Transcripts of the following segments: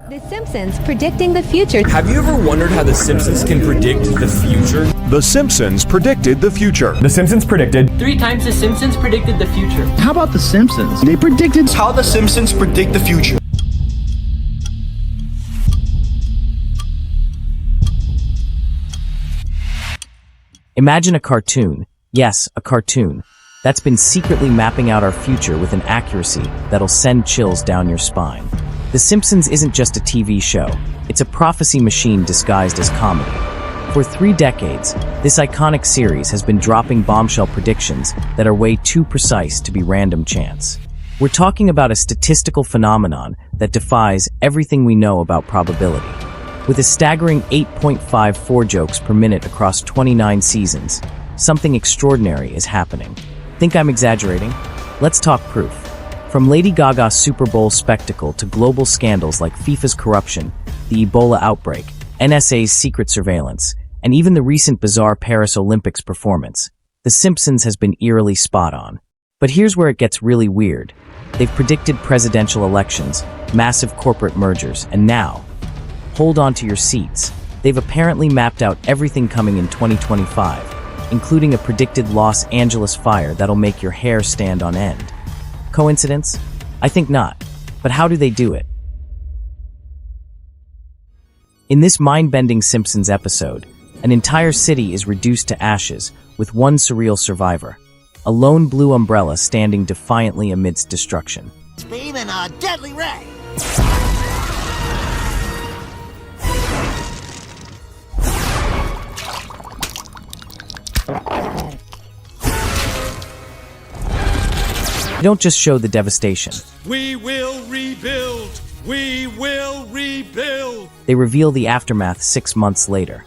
The Simpsons predicting the future. Have you ever wondered how The Simpsons can predict the future? The Simpsons predicted the future. The Simpsons predicted. 3 times The Simpsons predicted the future. How about The Simpsons? They predicted how The Simpsons predict the future. Imagine a cartoon, yes, a cartoon, that's been secretly mapping out our future with an accuracy that'll send chills down your spine. The Simpsons isn't just a TV show, it's a prophecy machine disguised as comedy. For 3 decades, this iconic series has been dropping bombshell predictions that are way too precise to be random chance. We're talking about a statistical phenomenon that defies everything we know about probability. With a staggering 8.54 jokes per minute across 29 seasons, something extraordinary is happening. Think I'm exaggerating? Let's talk proof. From Lady Gaga's Super Bowl spectacle to global scandals like FIFA's corruption, the Ebola outbreak, NSA's secret surveillance, and even the recent bizarre Paris Olympics performance, The Simpsons has been eerily spot on. But here's where it gets really weird. They've predicted presidential elections, massive corporate mergers, and now, hold on to your seats, they've apparently mapped out everything coming in 2025, including a predicted Los Angeles fire that'll make your hair stand on end. Coincidence? I think not. But how do they do it? In this mind-bending Simpsons episode, an entire city is reduced to ashes with one surreal survivor, a lone blue umbrella standing defiantly amidst destruction. Beam and a deadly ray! They don't just show the devastation. We will rebuild! We will rebuild! They reveal the aftermath 6 months later.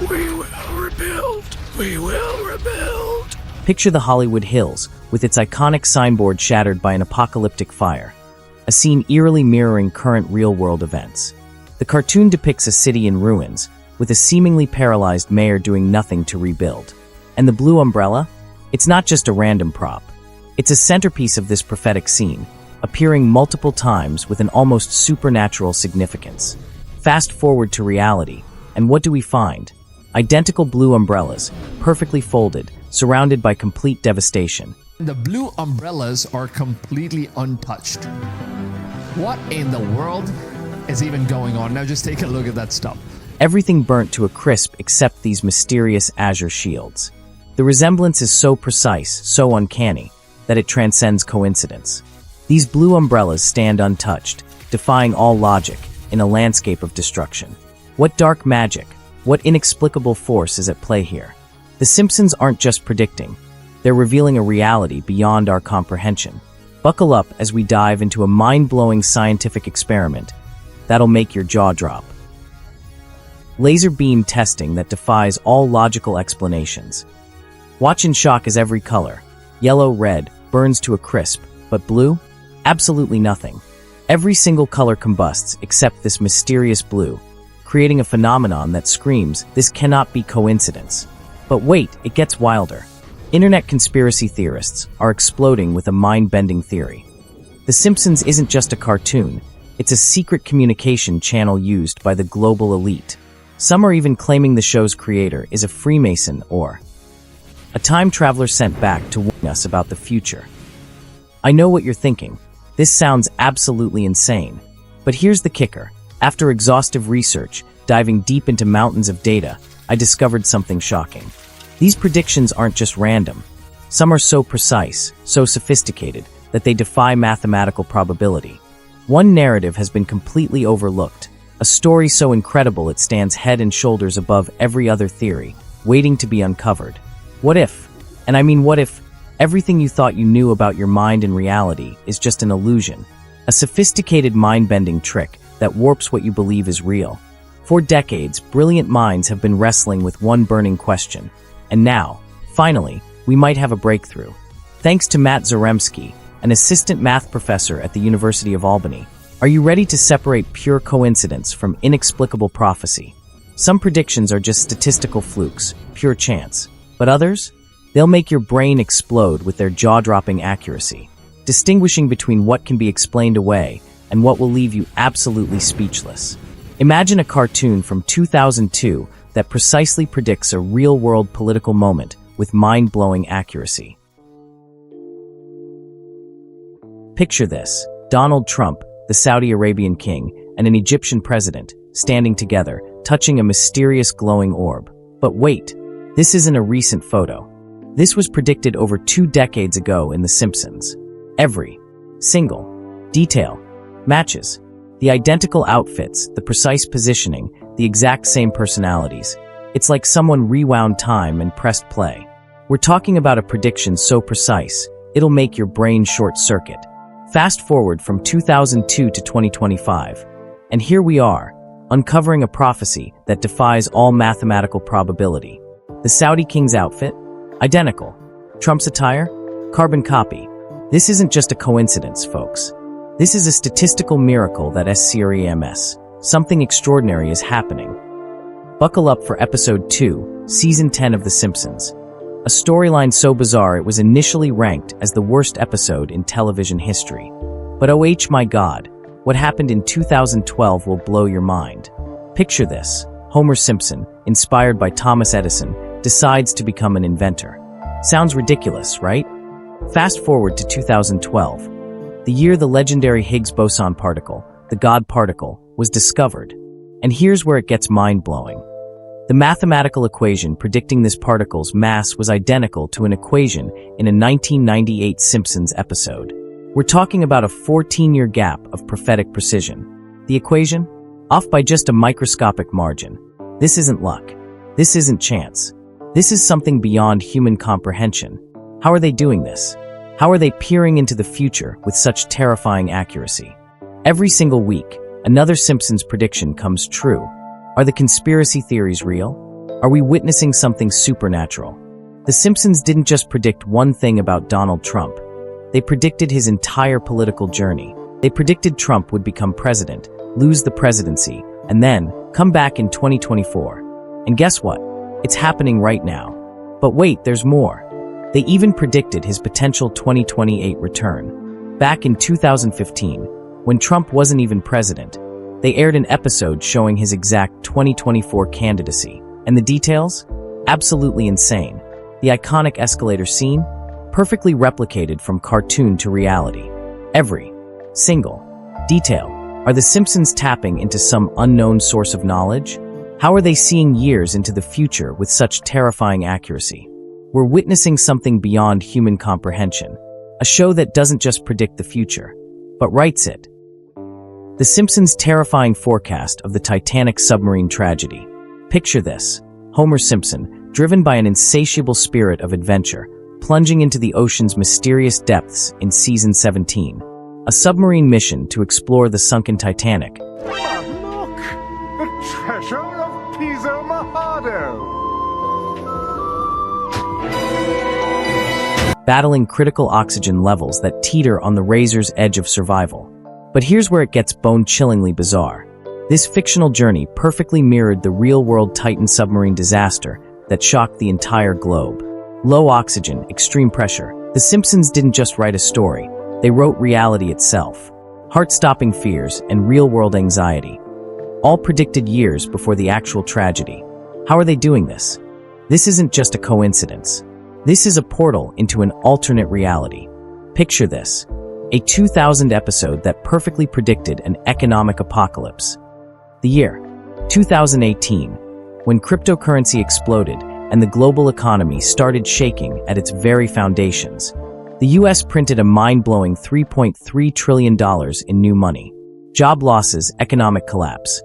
We will rebuild! We will rebuild! Picture the Hollywood Hills, with its iconic signboard shattered by an apocalyptic fire. A scene eerily mirroring current real-world events. The cartoon depicts a city in ruins, with a seemingly paralyzed mayor doing nothing to rebuild. And the blue umbrella? It's not just a random prop. It's a centerpiece of this prophetic scene, appearing multiple times with an almost supernatural significance. Fast forward to reality, and what do we find? Identical blue umbrellas, perfectly folded, surrounded by complete devastation. The blue umbrellas are completely untouched. What in the world is even going on? Now just take a look at that stuff. Everything burnt to a crisp except these mysterious azure shields. The resemblance is so precise, so uncanny, that it transcends coincidence. These blue umbrellas stand untouched, defying all logic, in a landscape of destruction. What dark magic, what inexplicable force is at play here? The Simpsons aren't just predicting, they're revealing a reality beyond our comprehension. Buckle up as we dive into a mind-blowing scientific experiment that'll make your jaw drop. Laser beam testing that defies all logical explanations. Watch in shock as every color, yellow, red, burns to a crisp, but blue? Absolutely nothing. Every single color combusts except this mysterious blue, creating a phenomenon that screams, this cannot be coincidence. But wait, it gets wilder. Internet conspiracy theorists are exploding with a mind-bending theory. The Simpsons isn't just a cartoon, it's a secret communication channel used by the global elite. Some are even claiming the show's creator is a Freemason or a time traveler sent back to warn us about the future. I know what you're thinking. This sounds absolutely insane. But here's the kicker. After exhaustive research, diving deep into mountains of data, I discovered something shocking. These predictions aren't just random. Some are so precise, so sophisticated, that they defy mathematical probability. One narrative has been completely overlooked. A story so incredible it stands head and shoulders above every other theory, waiting to be uncovered. What if, and I mean what if, everything you thought you knew about your mind and reality is just an illusion? A sophisticated mind-bending trick that warps what you believe is real. For decades, brilliant minds have been wrestling with one burning question. And now, finally, we might have a breakthrough. Thanks to Matt Zaremski, an assistant math professor at the University of Albany. Are you ready to separate pure coincidence from inexplicable prophecy? Some predictions are just statistical flukes, pure chance. But others? They'll make your brain explode with their jaw-dropping accuracy, distinguishing between what can be explained away and what will leave you absolutely speechless. Imagine a cartoon from 2002 that precisely predicts a real-world political moment with mind-blowing accuracy. Picture this: Donald Trump, the Saudi Arabian king, and an Egyptian president standing together, touching a mysterious glowing orb. But wait, this isn't a recent photo. This was predicted over 2 decades ago in The Simpsons. Every single detail matches. The identical outfits, the precise positioning, the exact same personalities. It's like someone rewound time and pressed play. We're talking about a prediction so precise, it'll make your brain short-circuit. Fast forward from 2002 to 2025, and here we are, uncovering a prophecy that defies all mathematical probability. The Saudi king's outfit? Identical. Trump's attire? Carbon copy. This isn't just a coincidence, folks. This is a statistical miracle that SCREMS. Something extraordinary is happening. Buckle up for Episode 2, Season 10 of The Simpsons. A storyline so bizarre it was initially ranked as the worst episode in television history. But oh my god, what happened in 2012 will blow your mind. Picture this: Homer Simpson, inspired by Thomas Edison, decides to become an inventor. Sounds ridiculous, right? Fast forward to 2012, the year the legendary Higgs boson particle, the God particle, was discovered. And here's where it gets mind-blowing. The mathematical equation predicting this particle's mass was identical to an equation in a 1998 Simpsons episode. We're talking about a 14-year gap of prophetic precision. The equation? Off by just a microscopic margin. This isn't luck. This isn't chance. This is something beyond human comprehension. How are they doing this? How are they peering into the future with such terrifying accuracy? Every single week, another Simpsons prediction comes true. Are the conspiracy theories real? Are we witnessing something supernatural? The Simpsons didn't just predict one thing about Donald Trump. They predicted his entire political journey. They predicted Trump would become president, lose the presidency, and then come back in 2024. And guess what? It's happening right now. But wait, there's more. They even predicted his potential 2028 return. Back in 2015, when Trump wasn't even president, they aired an episode showing his exact 2024 candidacy. And the details? Absolutely insane. The iconic escalator scene? Perfectly replicated from cartoon to reality. Every single detail. Are the Simpsons tapping into some unknown source of knowledge? How are they seeing years into the future with such terrifying accuracy? We're witnessing something beyond human comprehension. A show that doesn't just predict the future, but writes it. The Simpsons' terrifying forecast of the Titanic submarine tragedy. Picture this: Homer Simpson, driven by an insatiable spirit of adventure, plunging into the ocean's mysterious depths in Season 17. A submarine mission to explore the sunken Titanic. But look! The treasure of Piso Mojado! Battling critical oxygen levels that teeter on the razor's edge of survival. But here's where it gets bone-chillingly bizarre. This fictional journey perfectly mirrored the real-world Titan submarine disaster that shocked the entire globe. Low oxygen, extreme pressure. The Simpsons didn't just write a story, they wrote reality itself. Heart-stopping fears and real-world anxiety. All predicted years before the actual tragedy. How are they doing this? This isn't just a coincidence. This is a portal into an alternate reality. Picture this: a 2000 episode that perfectly predicted an economic apocalypse. The year, 2018, when cryptocurrency exploded and the global economy started shaking at its very foundations. The US printed a mind-blowing $3.3 trillion in new money. Job losses, economic collapse.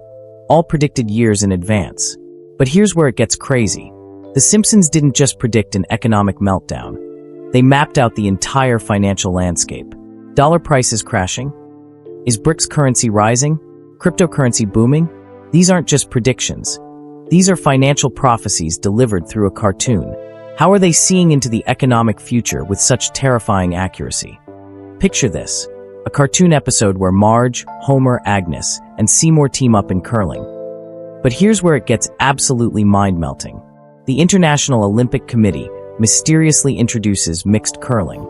All predicted years in advance. But here's where it gets crazy. The Simpsons didn't just predict an economic meltdown. They mapped out the entire financial landscape. Dollar prices crashing? Is BRICS currency rising? Cryptocurrency booming? These aren't just predictions. These are financial prophecies delivered through a cartoon. How are they seeing into the economic future with such terrifying accuracy? Picture this: a cartoon episode where Marge, Homer, Agnes, and Seymour team up in curling. But here's where it gets absolutely mind-melting. The International Olympic Committee mysteriously introduces mixed curling.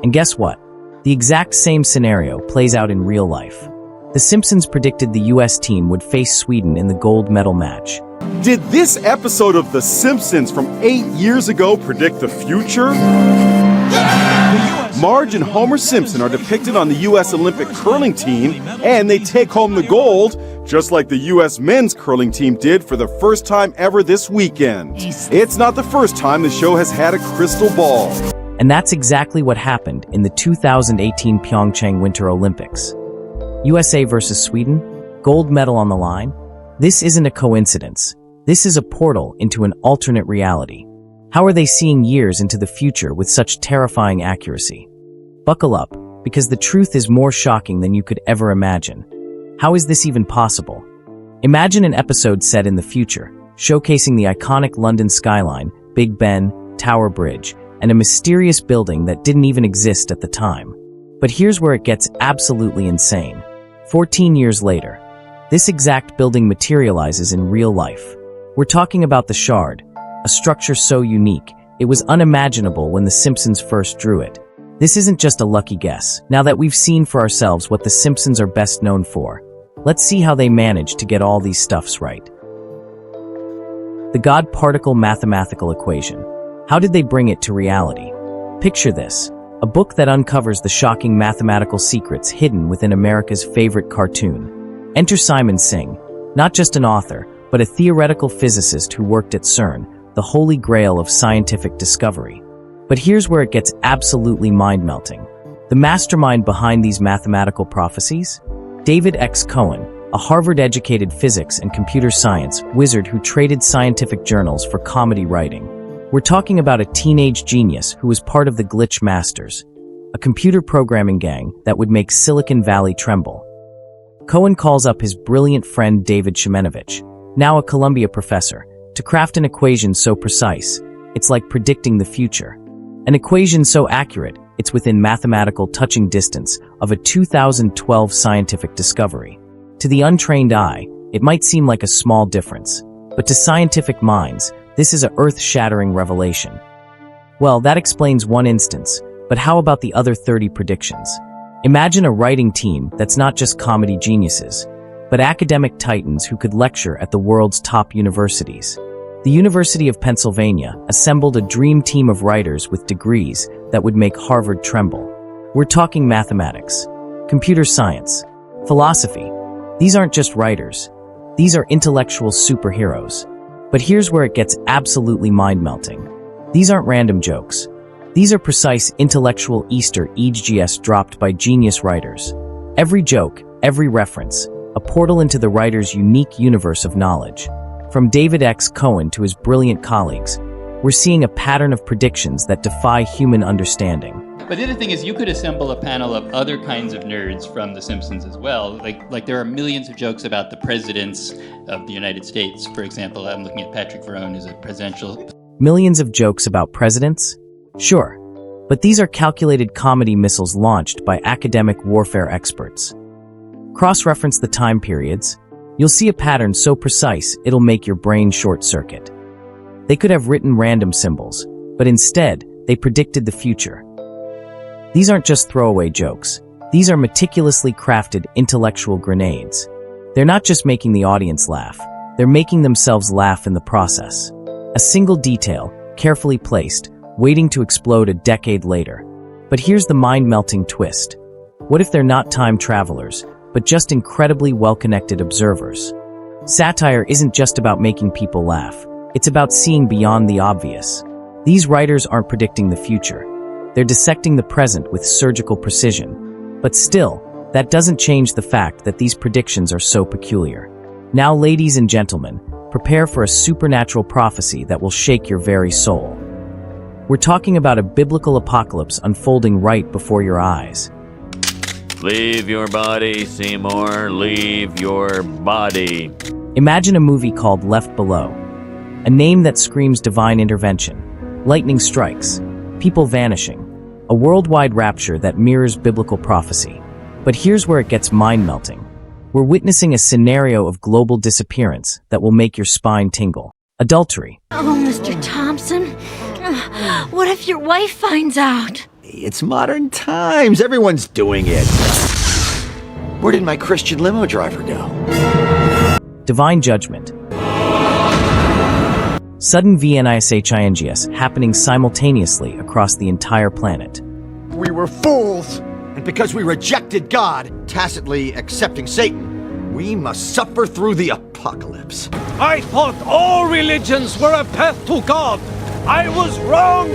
And guess what? The exact same scenario plays out in real life. The Simpsons predicted the US team would face Sweden in the gold medal match. Did this episode of The Simpsons from 8 years ago predict the future? Marge and Homer Simpson are depicted on the U.S. Olympic curling team, and they take home the gold, just like the U.S. men's curling team did for the first time ever this weekend. It's not the first time the show has had a crystal ball. And that's exactly what happened in the 2018 Pyeongchang Winter Olympics. USA versus Sweden, gold medal on the line. This isn't a coincidence. This is a portal into an alternate reality. How are they seeing years into the future with such terrifying accuracy? Buckle up, because the truth is more shocking than you could ever imagine. How is this even possible? Imagine an episode set in the future, showcasing the iconic London skyline, Big Ben, Tower Bridge, and a mysterious building that didn't even exist at the time. But here's where it gets absolutely insane. 14 years later, this exact building materializes in real life. We're talking about the Shard, a structure so unique, it was unimaginable when The Simpsons first drew it. This isn't just a lucky guess. Now that we've seen for ourselves what The Simpsons are best known for, let's see how they managed to get all these stuffs right. The God-particle mathematical equation. How did they bring it to reality? Picture this, a book that uncovers the shocking mathematical secrets hidden within America's favorite cartoon. Enter Simon Singh, not just an author, but a theoretical physicist who worked at CERN, the holy grail of scientific discovery. But here's where it gets absolutely mind-melting. The mastermind behind these mathematical prophecies? David X. Cohen, a Harvard-educated physics and computer science wizard who traded scientific journals for comedy writing. We're talking about a teenage genius who was part of the Glitch Masters, a computer programming gang that would make Silicon Valley tremble. Cohen calls up his brilliant friend David Shemenovich, now a Columbia professor, to craft an equation so precise, it's like predicting the future. An equation so accurate, it's within mathematical touching distance of a 2012 scientific discovery. To the untrained eye, it might seem like a small difference, but to scientific minds, this is an earth-shattering revelation. Well, that explains one instance, but how about the other 30 predictions? Imagine a writing team that's not just comedy geniuses, but academic titans who could lecture at the world's top universities. The University of Pennsylvania assembled a dream team of writers with degrees that would make Harvard tremble. We're talking mathematics, computer science, philosophy. These aren't just writers. These are intellectual superheroes. But here's where it gets absolutely mind-melting. These aren't random jokes. These are precise intellectual Easter eggs dropped by genius writers. Every joke, every reference, a portal into the writer's unique universe of knowledge. From David X. Cohen to his brilliant colleagues, we're seeing a pattern of predictions that defy human understanding. But the other thing is you could assemble a panel of other kinds of nerds from The Simpsons as well. Like there are millions of jokes about the presidents of the United States. For example, I'm looking at Patrick Verone, who's a presidential... Millions of jokes about presidents? Sure. But these are calculated comedy missiles launched by academic warfare experts. Cross-reference the time periods. You'll see a pattern so precise it'll make your brain short-circuit. They could have written random symbols, but instead, they predicted the future. These aren't just throwaway jokes. These are meticulously crafted intellectual grenades. They're not just making the audience laugh, they're making themselves laugh in the process. A single detail, carefully placed, waiting to explode a decade later. But here's the mind-melting twist. What if they're not time travelers, but just incredibly well-connected observers? Satire isn't just about making people laugh. It's about seeing beyond the obvious. These writers aren't predicting the future. They're dissecting the present with surgical precision. But still, that doesn't change the fact that these predictions are so peculiar. Now, ladies and gentlemen, prepare for a supernatural prophecy that will shake your very soul. We're talking about a biblical apocalypse unfolding right before your eyes. Leave your body, Seymour. Leave your body. Imagine a movie called Left Below. A name that screams divine intervention. Lightning strikes. People vanishing. A worldwide rapture that mirrors biblical prophecy. But here's where it gets mind-melting. We're witnessing a scenario of global disappearance that will make your spine tingle. Adultery. Oh, Mr. Thompson. What if your wife finds out? It's modern times. Everyone's doing it. Where did my Christian limo driver go? Divine judgment. Sudden VNISHINGS happening simultaneously across the entire planet. We were fools. And because we rejected God, tacitly accepting Satan, we must suffer through the apocalypse. I thought all religions were a path to God. I was wrong.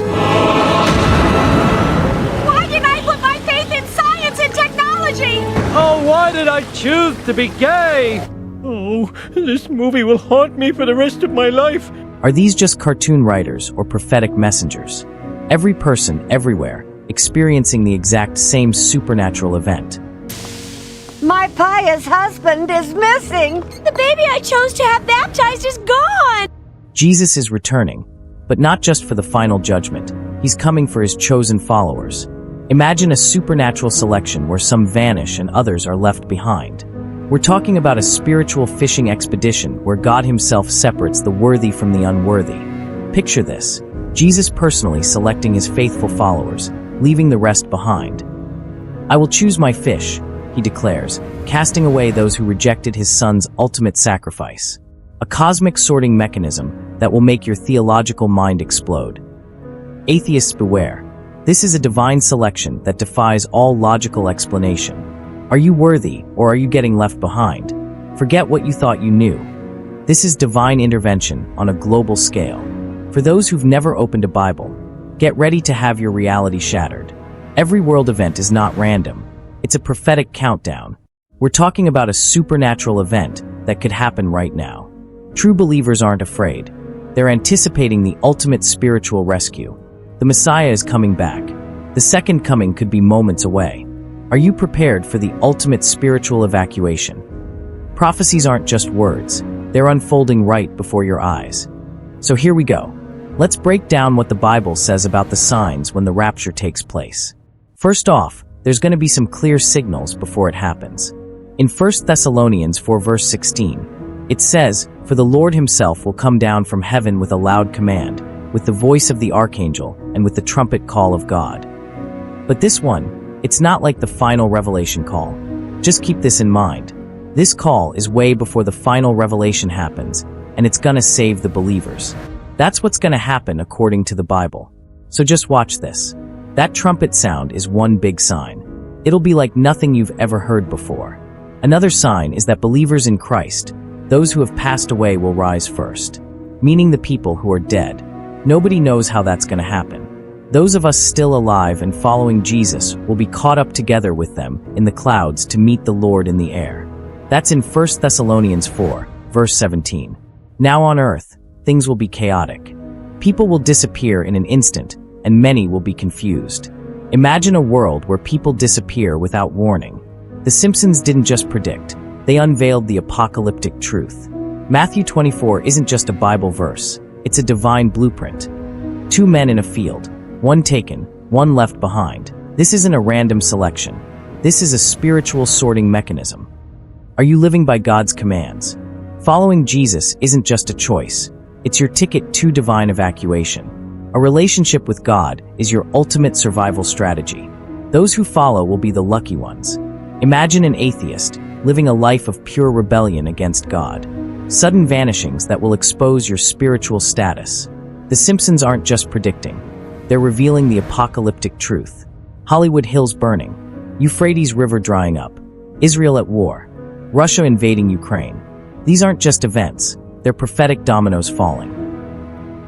Why did I put my faith in science and technology? Oh, why did I choose to be gay? Oh, this movie will haunt me for the rest of my life. Are these just cartoon writers or prophetic messengers? Every person, everywhere, experiencing the exact same supernatural event. My pious husband is missing. The baby I chose to have baptized is gone. Jesus is returning, but not just for the final judgment. He's coming for his chosen followers. Imagine a supernatural selection where some vanish and others are left behind. We're talking about a spiritual fishing expedition where God himself separates the worthy from the unworthy. Picture this: Jesus personally selecting his faithful followers, leaving the rest behind. I will choose my fish, he declares, casting away those who rejected his son's ultimate sacrifice. A cosmic sorting mechanism that will make your theological mind explode. Atheists beware. This is a divine selection that defies all logical explanation. Are you worthy, or are you getting left behind? Forget what you thought you knew. This is divine intervention on a global scale. For those who've never opened a Bible, get ready to have your reality shattered. Every world event is not random. It's a prophetic countdown. We're talking about a supernatural event that could happen right now. True believers aren't afraid. They're anticipating the ultimate spiritual rescue. The Messiah is coming back. The second coming could be moments away. Are you prepared for the ultimate spiritual evacuation? Prophecies aren't just words. They're unfolding right before your eyes. So here we go. Let's break down what the Bible says about the signs when the rapture takes place. First off, there's going to be some clear signals before it happens. In 1 Thessalonians 4 verse 16, it says, "For the Lord himself will come down from heaven with a loud command, with the voice of the archangel, and with the trumpet call of God." But this one, it's not like the final revelation call. Just keep this in mind. This call is way before the final revelation happens, and it's gonna save the believers. That's what's gonna happen according to the Bible. So just watch this. That trumpet sound is one big sign. It'll be like nothing you've ever heard before. Another sign is that believers in Christ, those who have passed away, will rise first, meaning the people who are dead. Nobody knows how that's gonna happen. Those of us still alive and following Jesus will be caught up together with them in the clouds to meet the Lord in the air. That's in 1 Thessalonians 4, verse 17. Now on earth, things will be chaotic. People will disappear in an instant, and many will be confused. Imagine a world where people disappear without warning. The Simpsons didn't just predict, they unveiled the apocalyptic truth. Matthew 24 isn't just a Bible verse, it's a divine blueprint. 2 men in a field, one taken, one left behind. This isn't a random selection. This is a spiritual sorting mechanism. Are you living by God's commands? Following Jesus isn't just a choice. It's your ticket to divine evacuation. A relationship with God is your ultimate survival strategy. Those who follow will be the lucky ones. Imagine an atheist living a life of pure rebellion against God. Sudden vanishings that will expose your spiritual status. The Simpsons aren't just predicting. They're revealing the apocalyptic truth. Hollywood hills burning, Euphrates River drying up, Israel at war, Russia invading Ukraine. These aren't just events, they're prophetic dominoes falling.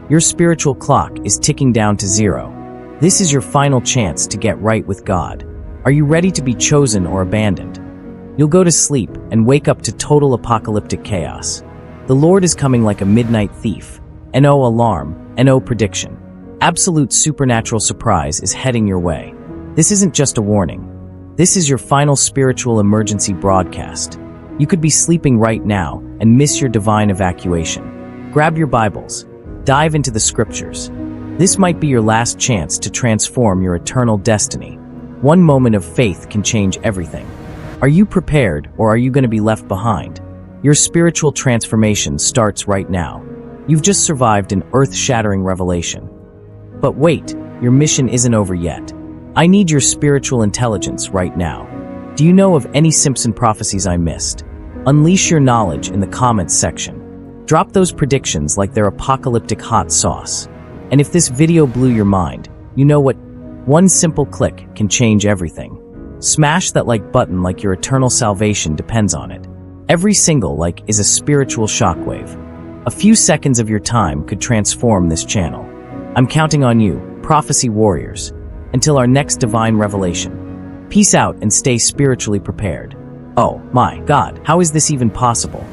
Your spiritual clock is ticking down to zero. This is your final chance to get right with God. Are you ready to be chosen or abandoned? You'll go to sleep and wake up to total apocalyptic chaos. The Lord is coming like a midnight thief. No alarm, no prediction. Absolute supernatural surprise is heading your way. This isn't just a warning. This is your final spiritual emergency broadcast. You could be sleeping right now and miss your divine evacuation. Grab your Bibles. Dive into the scriptures. This might be your last chance to transform your eternal destiny. One moment of faith can change everything. Are you prepared, or are you going to be left behind? Your spiritual transformation starts right now. You've just survived an earth-shattering revelation. But wait, your mission isn't over yet. I need your spiritual intelligence right now. Do you know of any Simpson prophecies I missed? Unleash your knowledge in the comments section. Drop those predictions like they're apocalyptic hot sauce. And if this video blew your mind, you know what? One simple click can change everything. Smash that like button like your eternal salvation depends on it. Every single like is a spiritual shockwave. A few seconds of your time could transform this channel. I'm counting on you, prophecy warriors. Until our next divine revelation. Peace out and stay spiritually prepared. Oh my God, how is this even possible?